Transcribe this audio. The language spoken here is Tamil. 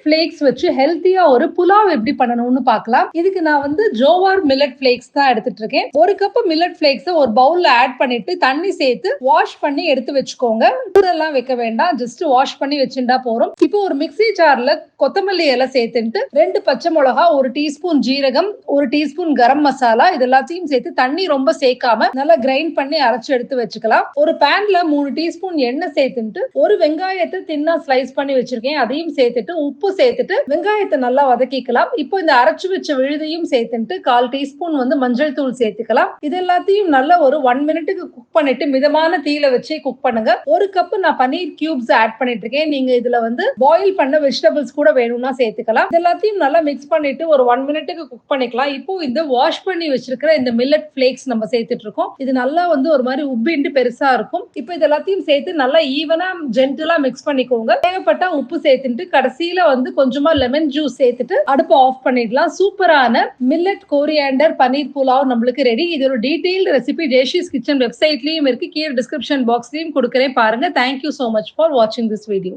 ஃபிளேக்ஸ் வச்சு ஹெல்த்தியா ஒரு புலாவ் எப்படி பண்ணணும்னு பார்க்கலாம். இதுக்கு நான் வந்து ஜோவார் மில்லட் ஃபிளேக்ஸ் தான் எடுத்துட்டு இருக்கேன். ஒரு கப் மில்லட் ஃபிளேக்ஸ் ஒரு பவுல்ல ஆட் பண்ணிட்டு தண்ணி சேர்த்து வாஷ் பண்ணி எடுத்து வச்சுக்கோங்க. ஊரெல்லாம் வைக்க வேண்டாம், ஜஸ்ட் வாஷ் பண்ணி வச்சுட்டா போறோம். இப்போ ஒரு மிக்ஸி ஜார்ல கொத்தமல்லி இலை சேர்த்துட்டு 2 பச்சை மிளகா, 1 டீஸ்பூன் ஜீரகம், 1 டீஸ்பூன் கரம் மசாலா இது எல்லாத்தையும் சேர்த்து தண்ணி ரொம்ப சேர்க்காம நல்லா கிரைண்ட் பண்ணி அரைச்சு எடுத்து வச்சுக்கலாம். ஒரு பேன்ல 3 டீஸ்பூன் எண்ணெய் சேர்த்துட்டு ஒரு வெங்காயத்தை தின்னா ஸ்லைஸ் பண்ணி வச்சிருக்கேன், அதையும் சேர்த்துட்டு உப்பு சேர்த்துட்டு வெங்காயத்தை நல்லா வதக்கிக்கலாம். இப்போ இந்த அரைச்சு வச்ச விழுதையும் சேர்த்துட்டு 1/4 டீஸ்பூன் வந்து மஞ்சள் தூள் சேர்த்துக்கலாம். இது எல்லாத்தையும் நல்லா ஒரு 1 மினிட்டுக்கு குக் பண்ணிட்டு மிதமான தீயில வச்சு குக் பண்ணுங்க. ஒரு கப் நான் பன்னீர் கியூப்ஸ் ஆட் பண்ணிட்டு இருக்கேன். நீங்க இதுல வந்து பாயில் பண்ண வெஜிடபிள்ஸ் கூட வேணும்னா சேர்த்துக்கலாம். இது எல்லாத்தையும் நல்லா மிக்ஸ் பண்ணிட்டு ஒரு 1 மினிட்டுக்கு குக் பண்ணிக்கலாம். இப்போ இந்த வாஷ் பண்ணி வச்சிருக்கிற இந்த மில்லட் ஃபிளேக்ஸ் நம்ம சேர்த்துட்டு இருக்கோம். இது நல்லா வந்து ஒரு மாதிரி உப்பிண்டு பெருசா இருக்கும். இப்போ இது எல்லாத்தையும் சேர்த்து நல்லா ஈவனா ஜென்டலா மிக்ஸ் பண்ணிக்கோங்க. தேவைப்பட்டா உப்பு சேர்த்துட்டு கடைசியில வந்து கொஞ்சமா லெமன் ஜூஸ் சேர்த்துட்டு அடுப்பு ஆஃப் பண்ணிடலாம். சூப்பரான மில்லட் கோரியாண்டர் பன்னீர் புலாவ் நம்மளுக்கு ரெடி. இதோட டீடைல்டு ரெசிபி ஜெயஸ்ரீஸ் கிச்சன் வெப்சைட்லயும் இருக்கு, கீழே டிஸ்கிரிப்ஷன் பாக்ஸ்லயும் கொடுக்குறேன் பாருங்க. Thank you so much for watching this video.